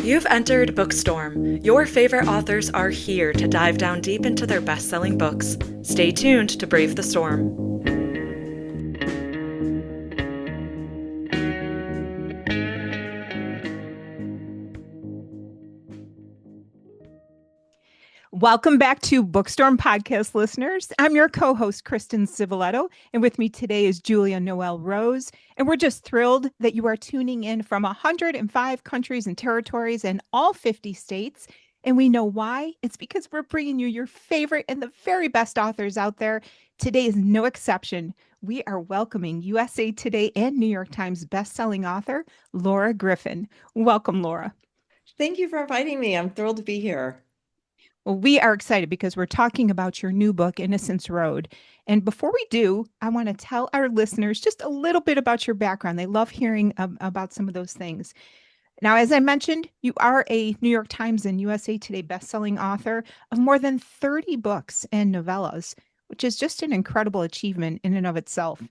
You've entered Bookstorm. Your favorite authors are here to dive down deep into their best-selling books. Stay tuned to brave the storm. Welcome back to Bookstorm Podcast listeners. I'm your co-host, Kristen Civiletto, and with me today is Julia Noel Rose. And we're just thrilled that you are tuning in from 105 countries and territories and all 50 states. And we know why. It's because we're bringing you your favorite and the very best authors out there. Today is no exception. We are welcoming USA Today and New York Times bestselling author, Laura Griffin. Welcome, Laura. Thank you for inviting me. I'm thrilled to be here. Well, we are excited because we're talking about your new book, Innocence Road. And before we do, I want to tell our listeners just a little bit about your background. They love hearing about some of those things. Now, as I mentioned, you are a New York Times and USA Today bestselling author of more than 30 books and novellas, which is just an incredible achievement in and of itself.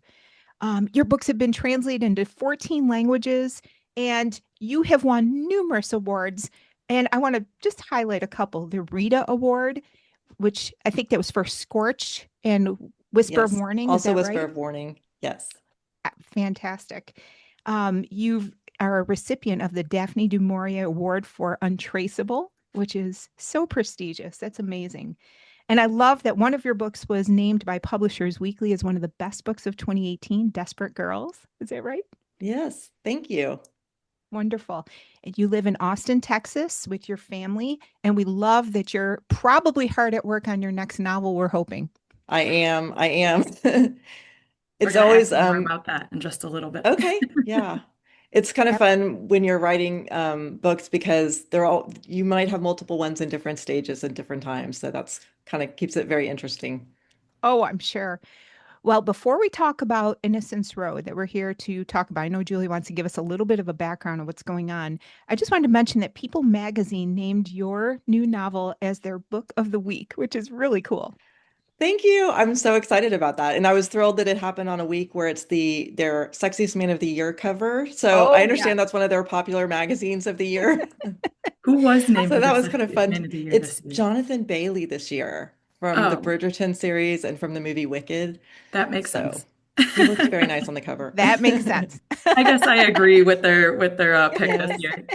Your books have been translated into 14 languages, and you have won numerous awards. And I want to just highlight a couple. The Rita Award, which I think that was for Scorch and Whisper of Warning. Also Whisper right? of Warning. Yes. Fantastic. You are a recipient of the Daphne du Maurier Award for Untraceable, which is so prestigious. That's amazing. And I love that one of your books was named by Publishers Weekly as one of the best books of 2018, Desperate Girls. Is that right? Yes. Thank you. Wonderful. And you live in Austin, Texas with your family. And we love that you're probably hard at work on your next novel, we're hoping. I am. It's always more about that in just a little bit. Okay. Yeah. It's kind of fun when you're writing books because you might have multiple ones in different stages at different times. So that's kind of keeps it very interesting. Oh, I'm sure. Well, before we talk about Innocence Road that we're here to talk about, I know Julie wants to give us a little bit of a background of what's going on. I just wanted to mention that People Magazine named your new novel as their book of the week, which is really cool. Thank you. I'm so excited about that. And I was thrilled that it happened on a week where it's their Sexiest Man of the Year cover. So I understand that's one of their popular magazines of the year. Who was named? So that was kind of fun. It's Jonathan Bailey this year from the Bridgerton series and from the movie Wicked. That makes sense. He looks very nice on the cover. That makes sense. I guess I agree with their pick this year.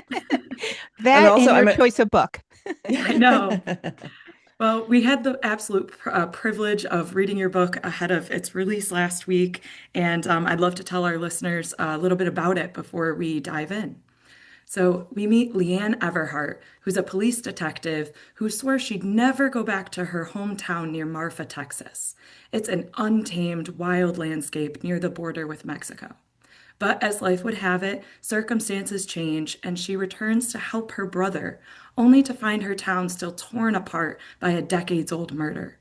That and also, your choice of book. I know. Well, we had the absolute privilege of reading your book ahead of its release last week, and I'd love to tell our listeners a little bit about it before we dive in. So we meet Leanne Everhart, who's a police detective who swore she'd never go back to her hometown near Marfa, Texas. It's an untamed, wild landscape near the border with Mexico. But as life would have it, circumstances change, and she returns to help her brother, only to find her town still torn apart by a decades-old murder.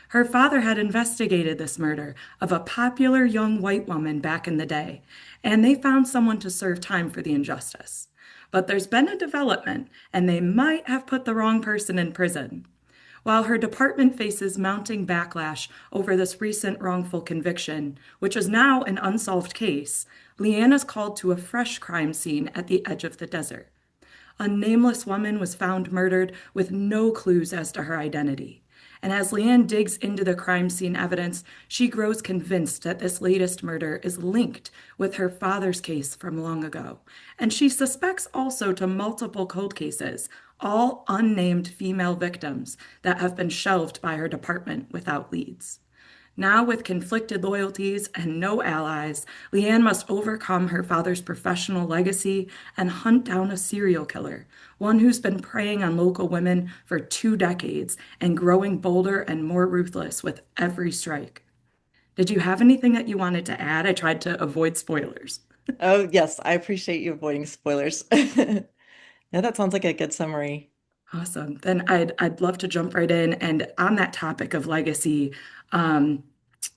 Her father had investigated this murder of a popular young white woman back in the day, and they found someone to serve time for the injustice. But there's been a development, and they might have put the wrong person in prison. While her department faces mounting backlash over this recent wrongful conviction, which is now an unsolved case, Leanne is called to a fresh crime scene at the edge of the desert. A nameless woman was found murdered with no clues as to her identity. And as Leanne digs into the crime scene evidence, she grows convinced that this latest murder is linked with her father's case from long ago. And she suspects also to multiple cold cases, all unnamed female victims that have been shelved by her department without leads. Now, with conflicted loyalties and no allies, Leanne must overcome her father's professional legacy and hunt down a serial killer, one who's been preying on local women for 2 decades and growing bolder and more ruthless with every strike. Did you have anything that you wanted to add? I tried to avoid spoilers. Oh, yes. I appreciate you avoiding spoilers. Yeah, that sounds like a good summary. Awesome. Then I'd love to jump right in. And on that topic of legacy, I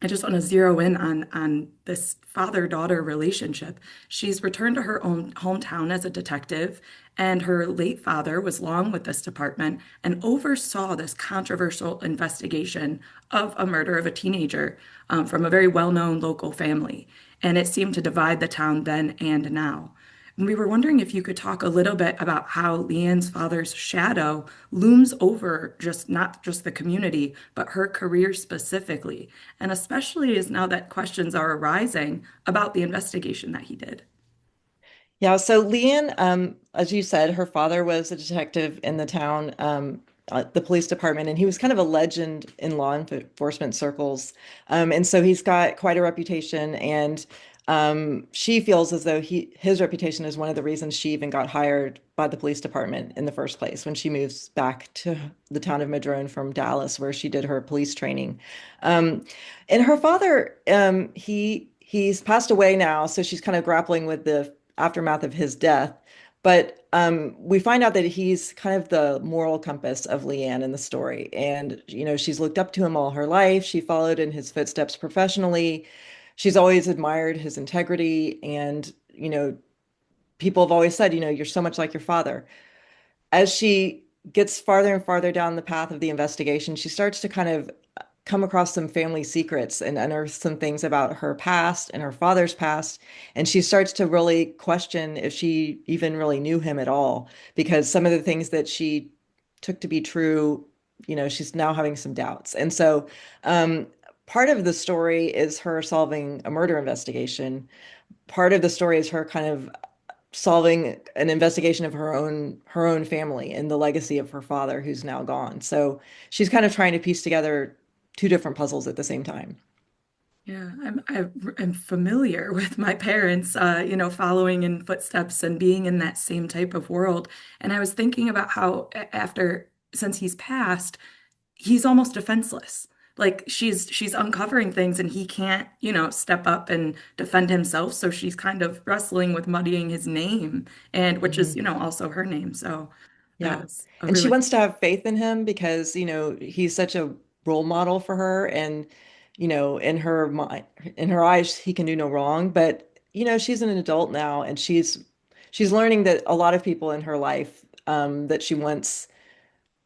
just want to zero in on this father-daughter relationship. She's returned to her own hometown as a detective, and her late father was long with this department and oversaw this controversial investigation of a murder of a teenager from a very well-known local family. And it seemed to divide the town then and now. And we were wondering if you could talk a little bit about how Leanne's father's shadow looms over just not just the community, but her career specifically. And especially as now that questions are arising about the investigation that he did. Yeah, so Leanne, as you said, her father was a detective in the town, the police department, and he was kind of a legend in law enforcement circles. And so he's got quite a reputation, and she feels as though his reputation is one of the reasons she even got hired by the police department in the first place when she moves back to the town of Madrone from Dallas, where she did her police training. Um, and her father, he's passed away now, so she's kind of grappling with the aftermath of his death. But we find out that he's kind of the moral compass of Leanne in the story. And, she's looked up to him all her life. She followed in his footsteps professionally. She's always admired his integrity. And, people have always said, you're so much like your father. As she gets farther and farther down the path of the investigation, she starts to kind of come across some family secrets and unearth some things about her past and her father's past. And she starts to really question if she even really knew him at all, because some of the things that she took to be true, she's now having some doubts. And so part of the story is her solving a murder investigation. Part of the story is her kind of solving an investigation of her own family and the legacy of her father who's now gone. So she's kind of trying to piece together two different puzzles at the same time. Yeah, I'm familiar with my parents, following in footsteps and being in that same type of world. And I was thinking about how since he's passed, he's almost defenseless. Like she's uncovering things and he can't, step up and defend himself. So she's kind of wrestling with muddying his name and which is, Mhm. also her name. So Yeah. that's a And she really wants to have faith in him because, he's such a role model for her. And, in her mind, in her eyes, he can do no wrong. But, she's an adult now and she's learning that a lot of people in her life that she once,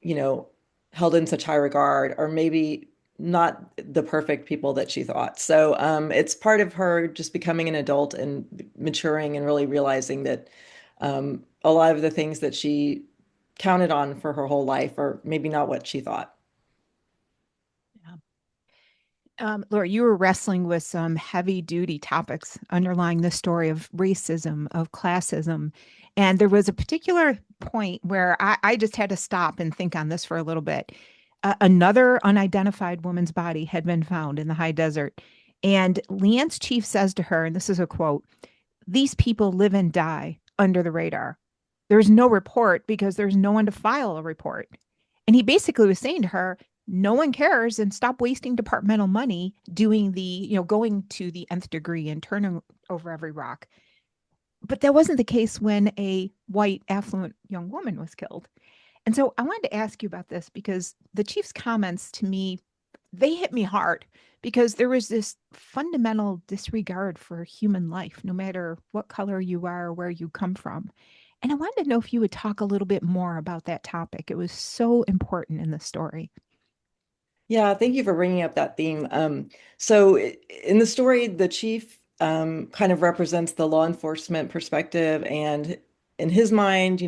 you know, held in such high regard are maybe not the perfect people that she thought. So it's part of her just becoming an adult and maturing and really realizing that a lot of the things that she counted on for her whole life are maybe not what she thought. Yeah. Laura, you were wrestling with some heavy duty topics underlying the story of racism, of classism. And there was a particular point where I just had to stop and think on this for a little bit. Another unidentified woman's body had been found in the high desert. And Leanne's chief says to her, and this is a quote, "These people live and die under the radar. There's no report because there's no one to file a report." And he basically was saying to her, no one cares and stop wasting departmental money doing going to the nth degree and turning over every rock. But that wasn't the case when a white, affluent young woman was killed. And so I wanted to ask you about this because the chief's comments to me, they hit me hard because there was this fundamental disregard for human life, no matter what color you are or where you come from. And I wanted to know if you would talk a little bit more about that topic. It was so important in the story. Yeah, thank you for bringing up that theme. So in the story, the chief kind of represents the law enforcement perspective, and in his mind,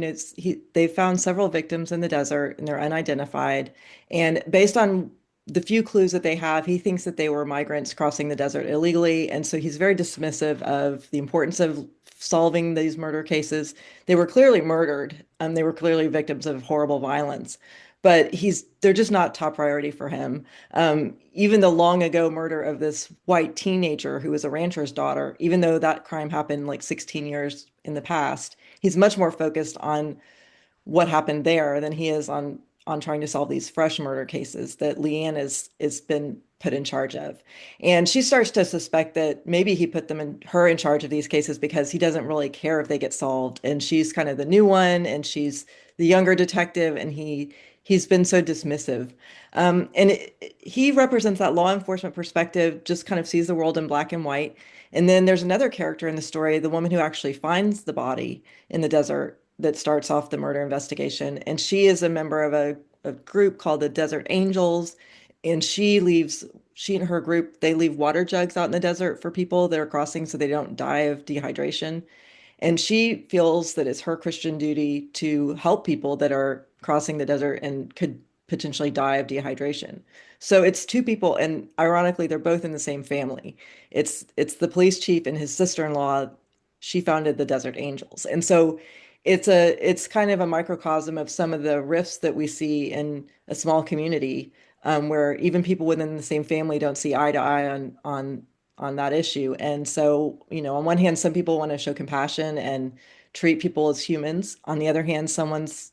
they found several victims in the desert, and they're unidentified. And based on the few clues that they have, he thinks that they were migrants crossing the desert illegally, and so he's very dismissive of the importance of solving these murder cases. They were clearly murdered, they were clearly victims of horrible violence, but they're just not top priority for him. Even the long ago murder of this white teenager who was a rancher's daughter, even though that crime happened like 16 years in the past, he's much more focused on what happened there than he is on trying to solve these fresh murder cases that Leanne is been put in charge of. And she starts to suspect that maybe he put her in charge of these cases because he doesn't really care if they get solved. And she's kind of the new one, and she's the younger detective, and he's been so dismissive. He represents that law enforcement perspective, just kind of sees the world in black and white. And then there's another character in the story, the woman who actually finds the body in the desert that starts off the murder investigation. And she is a member of a group called the Desert Angels. And she and her group, they leave water jugs out in the desert for people that are crossing so they don't die of dehydration. And she feels that it's her Christian duty to help people that are crossing the desert and could potentially die of dehydration. So it's two people, and ironically, they're both in the same family. It's the police chief and his sister-in-law. She founded the Desert Angels. And so it's kind of a microcosm of some of the rifts that we see in a small community, where even people within the same family don't see eye to eye on that issue. And so, on one hand, some people want to show compassion and treat people as humans. On the other hand, someone's,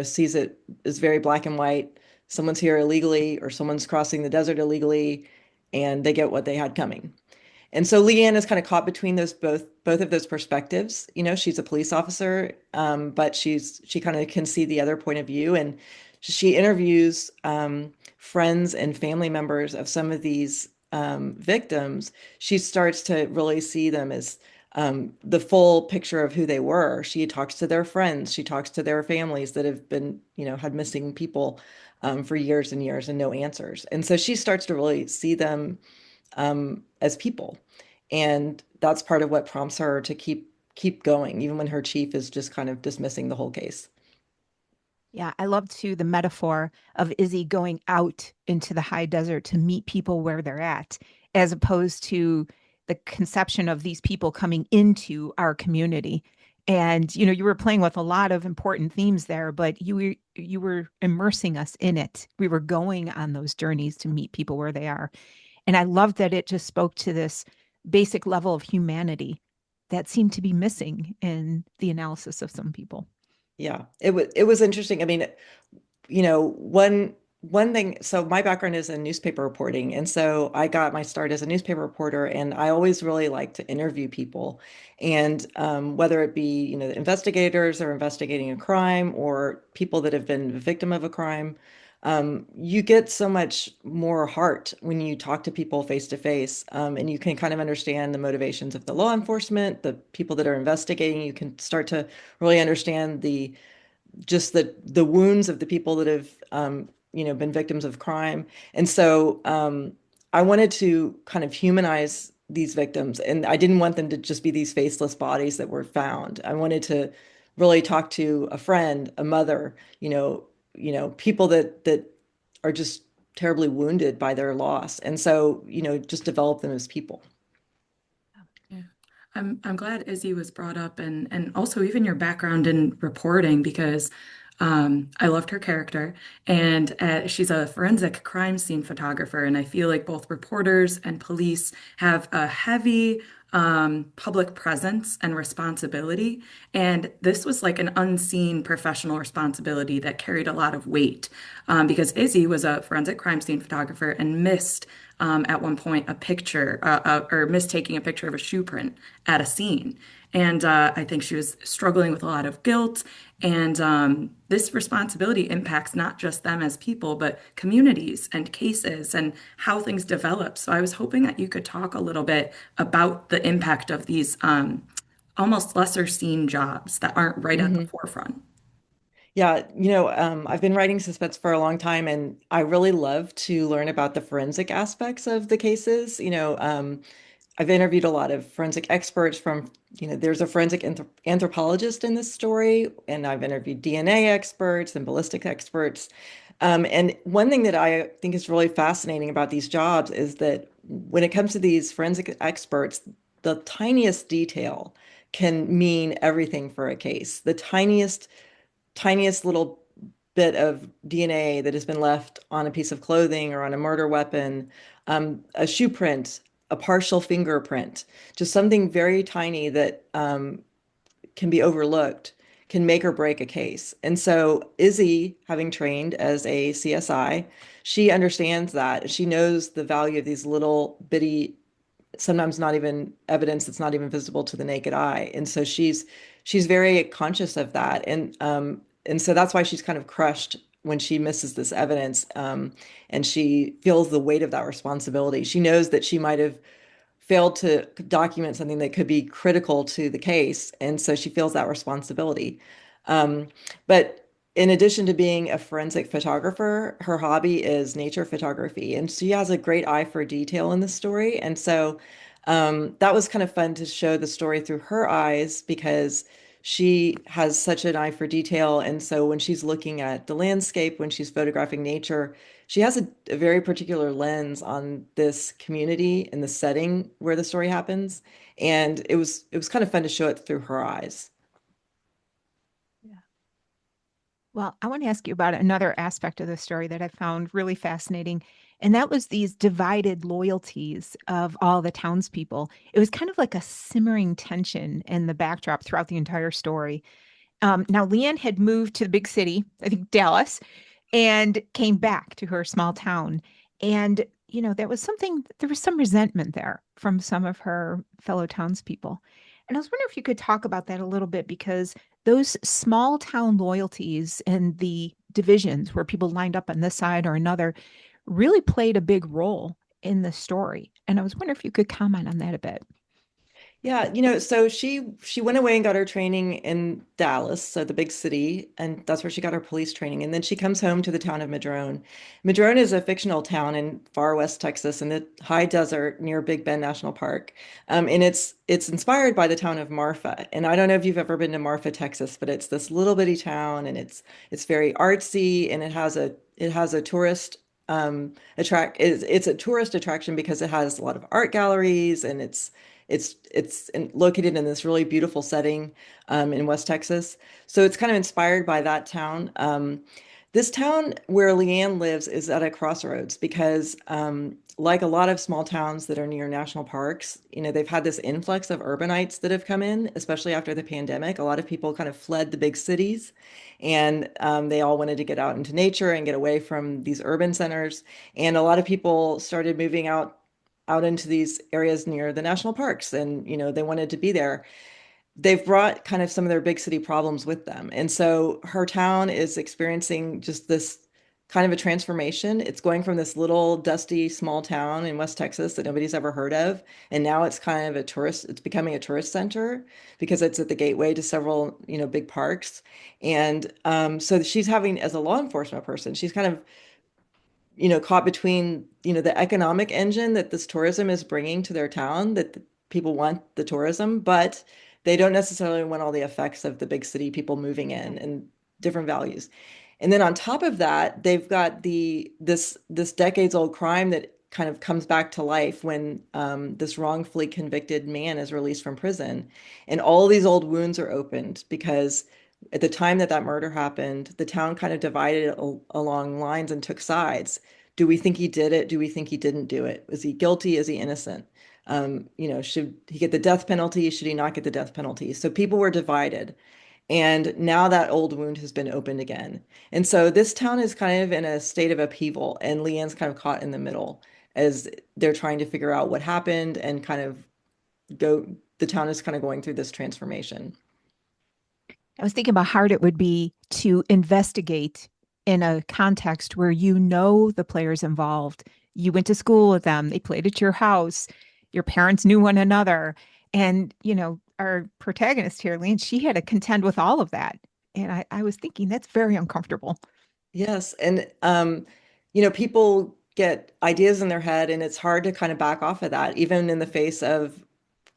sees it as very black and white. Someone's here illegally, or someone's crossing the desert illegally, and they get what they had coming. And so Leanne is kind of caught between those both of those perspectives. She's a police officer, but she kind of can see the other point of view, and she interviews friends and family members of some of these victims. She starts to really see them as the full picture of who they were. She talks to their friends. She talks to their families that have been, had missing people for years and years and no answers. And so she starts to really see them as people. And that's part of what prompts her to keep going, even when her chief is just kind of dismissing the whole case. Yeah, I love too the metaphor of Izzy going out into the high desert to meet people where they're at, as opposed to the conception of these people coming into our community. And you were playing with a lot of important themes there, but you were immersing us in it. We were going on those journeys to meet people where they are. And I love that it just spoke to this basic level of humanity that seemed to be missing in the analysis of some people. Yeah, it was interesting. I mean, one thing, so my background is in newspaper reporting, and so I got my start as a newspaper reporter, and I always really like to interview people, and whether it be investigators or investigating a crime, or people that have been a victim of a crime, you get so much more heart when you talk to people face to face, and you can kind of understand the motivations of the law enforcement, the people that are investigating. You can start to really understand the wounds of the people that have been victims of crime. And so I wanted to kind of humanize these victims, and I didn't want them to just be these faceless bodies that were found. I wanted to really talk to a friend, a mother, people that are just terribly wounded by their loss. And so, just develop them as people. Yeah. I'm glad Izzy was brought up, and also even your background in reporting, because I loved her character, and she's a forensic crime scene photographer, and I feel like both reporters and police have a heavy public presence and responsibility, and this was like an unseen professional responsibility that carried a lot of weight, because Izzy was a forensic crime scene photographer and missed at one point a picture or mistaking a picture of a shoe print at a scene. And I think she was struggling with a lot of guilt. And this responsibility impacts not just them as people, but communities and cases and how things develop. So I was hoping that you could talk a little bit about the impact of these almost lesser seen jobs that aren't right at the Mhm. forefront. Yeah, I've been writing suspense for a long time, and I really love to learn about the forensic aspects of the cases. I've interviewed a lot of forensic experts from, there's a forensic anthropologist in this story, and I've interviewed DNA experts and ballistic experts. And one thing that I think is really fascinating about these jobs is that when it comes to these forensic experts, the tiniest detail can mean everything for a case. The tiniest little bit of DNA that has been left on a piece of clothing or on a murder weapon, a shoe print, a partial fingerprint, just something very tiny that can be overlooked, can make or break a case. And so Izzy, having trained as a CSI, she understands that. She knows the value of these little bitty, sometimes not even evidence that's not even visible to the naked eye. And so she's very conscious of that. And so that's why she's kind of crushed when she misses this evidence. And she feels the weight of that responsibility. She knows that she might have failed to document something that could be critical to the case. And so she feels that responsibility. But in addition to being a forensic photographer, her hobby is nature photography. And she has a great eye for detail in the story. And so That was kind of fun to show the story through her eyes because she has such an eye for detail. And so when she's looking at the landscape, when she's photographing nature, she has a very particular lens on this community and the setting where the story happens. And it was kind of fun to show it through her eyes. Yeah. Well, I want to ask you about another aspect of the story that I found really fascinating, and that was these divided loyalties of all the townspeople. It was kind of like a simmering tension in the backdrop throughout the entire story. Now, Leanne had moved to the big city, I think Dallas, and came back to her small town. And, there was there was some resentment there from some of her fellow townspeople. And I was wondering if you could talk about that a little bit because those small town loyalties and the divisions where people lined up on this side or another really played a big role in the story. And I was wondering if you could comment on that a bit. Yeah, so she went away and got her training in Dallas, so the big city, and that's where she got her police training. And then she comes home to the town of Madrone. Madrone is a fictional town in far west Texas in the high desert near Big Bend National Park. And it's inspired by the town of Marfa. And I don't know if you've ever been to Marfa, Texas, but it's this little bitty town and it's very artsy and it has a tourist it's a tourist attraction because it has a lot of art galleries and located in this really beautiful setting in West Texas. So it's kind of inspired by that town. This town where Leanne lives is at a crossroads because, like a lot of small towns that are near national parks, they've had this influx of urbanites that have come in, especially after the pandemic. A lot of people kind of fled the big cities and they all wanted to get out into nature and get away from these urban centers. And a lot of people started moving out into these areas near the national parks and they wanted to be there. They've brought kind of some of their big city problems with them. And so her town is experiencing just this kind of a transformation. It's going from this little dusty small town in West Texas that nobody's ever heard of. And now it's becoming a tourist center because it's at the gateway to several, big parks. And so she's having, as a law enforcement person, she's kind of caught between, the economic engine that this tourism is bringing to their town, that people want the tourism, but they don't necessarily want all the effects of the big city people moving in and different values. And then on top of that, they've got this decades old crime that kind of comes back to life when this wrongfully convicted man is released from prison. And all these old wounds are opened because at the time that murder happened, the town kind of divided along lines and took sides. Do we think he did it? Do we think he didn't do it? Is he guilty? Is he innocent? Should he get the death penalty? Should he not get the death penalty? So people were divided. And now that old wound has been opened again. And so this town is kind of in a state of upheaval, and Leanne's kind of caught in the middle as they're trying to figure out what happened and kind of the town is kind of going through this transformation. I was thinking about how hard it would be to investigate in a context where the players involved. You went to school with them, they played at your house, your parents knew one another. And, our protagonist here, Lynn, she had to contend with all of that. And I was thinking that's very uncomfortable. Yes. And, people get ideas in their head, and it's hard to kind of back off of that, even in the face of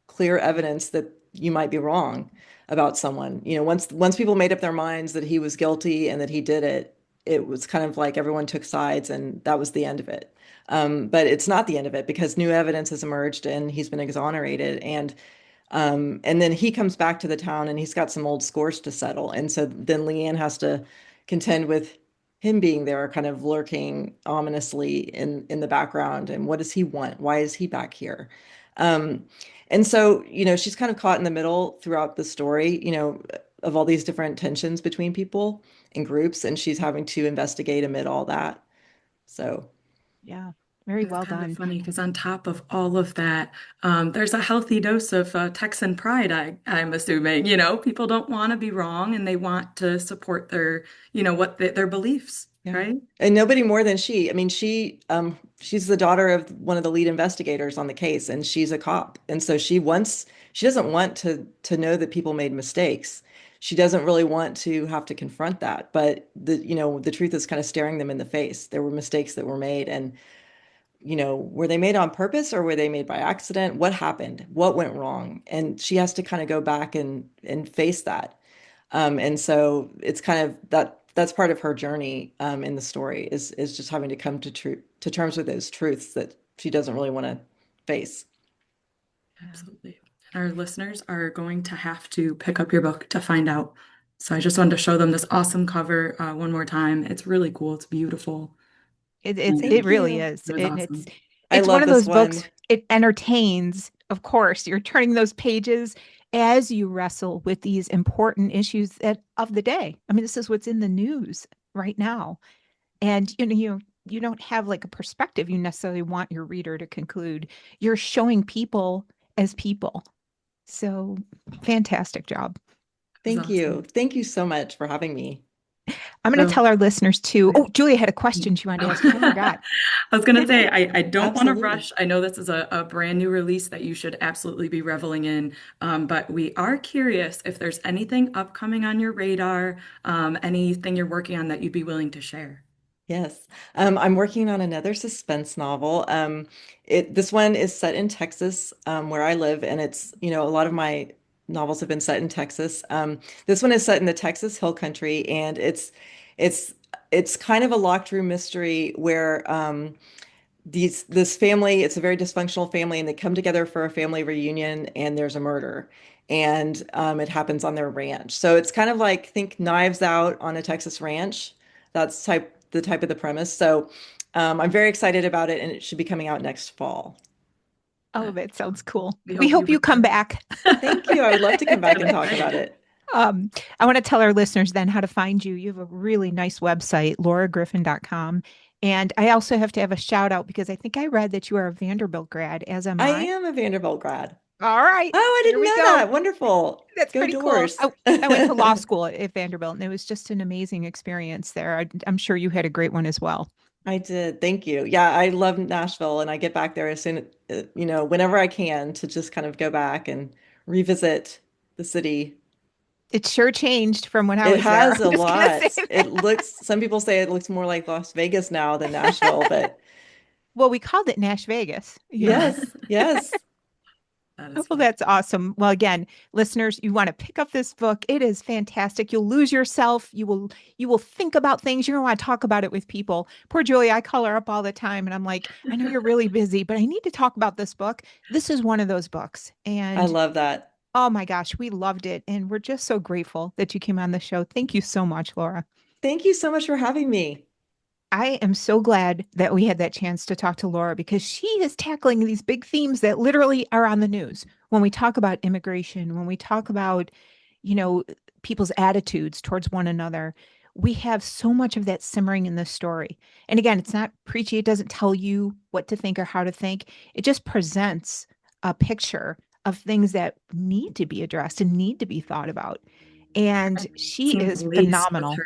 clear evidence that you might be wrong about someone. Once people made up their minds that he was guilty and that he did it, it was kind of like everyone took sides and that was the end of it. But it's not the end of it because new evidence has emerged and he's been exonerated. And then he comes back to the town and he's got some old scores to settle. And so then Leanne has to contend with him being there, kind of lurking ominously in the background. And what does he want? Why is he back here? Um, and so, she's kind of caught in the middle throughout the story, of all these different tensions between people and groups, and she's having to investigate amid all that. So, Yeah, very It's well kind of done. funny because on top of all of that, there's a healthy dose of Texan pride, I'm assuming. People don't want to be wrong and they want to support their beliefs, yeah. right? And nobody more than she. I mean, she's the daughter of one of the lead investigators on the case, and she's a cop. And so she doesn't want to know that people made mistakes. She doesn't really want to have to confront that. But the truth is kind of staring them in the face. There were mistakes that were made, and were they made on purpose or were they made by accident? What happened? What went wrong? And she has to kind of go back and face that. And so it's kind of that's part of her journey in the story is just having to come to terms with those truths that she doesn't really want to face. Absolutely. And our listeners are going to have to pick up your book to find out. So I just wanted to show them this awesome cover one more time. It's really cool. It's beautiful. It Thank really you. is. It was And awesome. I it's one love of this those one. books, it entertains, of course. You're turning those pages as you wrestle with these important issues of the day. I mean, this is what's in the news right now. And you don't have like a perspective you necessarily want your reader to conclude. You're showing people as people. So fantastic job. It was Thank you. awesome. Thank you so much for having me. I'm going to So tell our listeners too. Oh, Julia had a question she wanted to ask you. I forgot. I was going to say, I don't want to Absolutely. rush. I know this is a brand new release that you should absolutely be reveling in. But we are curious if there's anything upcoming on your radar, anything you're working on that you'd be willing to share. Yes. I'm working on another suspense novel. This one is set in Texas, where I live, and a lot of my novels have been set in Texas. This one is set in the Texas Hill Country, and it's it's kind of a locked room mystery where this family, it's a very dysfunctional family, and they come together for a family reunion, and there's a murder, and it happens on their ranch. So it's kind of like think Knives Out on a Texas ranch. That's the type of the premise. So I'm very excited about it, and it should be coming out next fall. Oh, that sounds cool. We We hope you hope you read come it. back. Thank you. I would love to come back I'm and talk about excited. it. I want to tell our listeners then how to find you. You have a really nice website, lauragriffin.com. And I also have to have a shout out because I think I read that you are a Vanderbilt grad, as am I I. am a Vanderbilt grad. All right, Oh, I here didn't we know go. that. Wonderful. That's Go pretty cool. Doors. I went to law school at Vanderbilt, and it was just an amazing experience there. I'm sure you had a great one as well. I did. Thank you. Yeah, I love Nashville, and I get back there as soon, whenever I can to just kind of go back and revisit the city. It sure changed from when I It was there. has I'm a just gonna say lot. that. Some people say it looks more like Las Vegas now than Nashville, but Well, we called it Nash Vegas. yes, yes. That Oh, is well, fun. that's awesome. Well, again, listeners, you want to pick up this book. It is fantastic. You'll lose yourself. You will think about things. You're going to want to talk about it with people. Poor Julie, I call her up all the time and I'm like, I know you're really busy, but I need to talk about this book. This is one of those books. I And love that. oh my gosh, we loved it. And we're just so grateful that you came on the show. Thank you so much, Laura. Thank you so much for having me. I am so glad that we had that chance to talk to Laura because she is tackling these big themes that literally are on the news. When we talk about immigration, when we talk about, you know, people's attitudes towards one another, we have so much of that simmering in this story. And again, it's not preachy. It doesn't tell you what to think or how to think. It just presents a picture of things that need to be addressed and need to be thought about. And she Seems is laced phenomenal.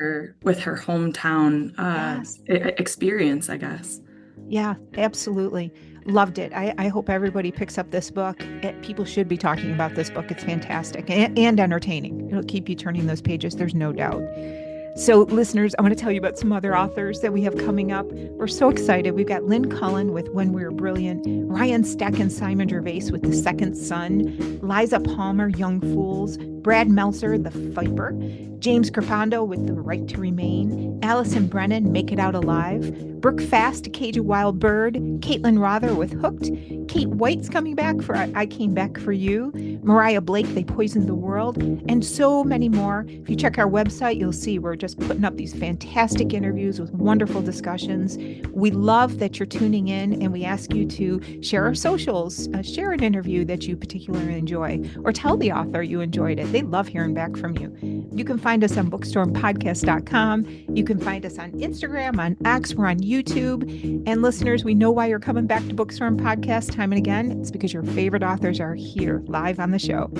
with her hometown Yes. experience, I guess. Yeah, absolutely. Loved it. I hope everybody picks up this book. People should be talking about this book. It's fantastic and entertaining. It'll keep you turning those pages, there's no doubt. So, listeners, I want to tell you about some other authors that we have coming up. We're so excited. We've got Lynn Cullen with When We Were Brilliant, Ryan Steck and Simon Gervais with The Second Son, Liza Palmer, Young Fools, Brad Meltzer, The Viper, James Crepando with The Right to Remain, Allison Brennan, Make It Out Alive, Brooke Fast, Cage a Wild Bird, Caitlin Rother with Hooked, Kate White's coming back for I Came Back for You, Mariah Blake, They Poisoned the World, and so many more. If you check our website, you'll see we're just putting up these fantastic interviews with wonderful discussions. We love that you're tuning in, and we ask you to share our socials, share an interview that you particularly enjoy, or tell the author you enjoyed it. They love hearing back from you. You can find us on bookstormpodcast.com. You can find us on Instagram, on X, we're on YouTube. And listeners, we know why you're coming back to Bookstorm Podcast time and again. It's because your favorite authors are here live on the show.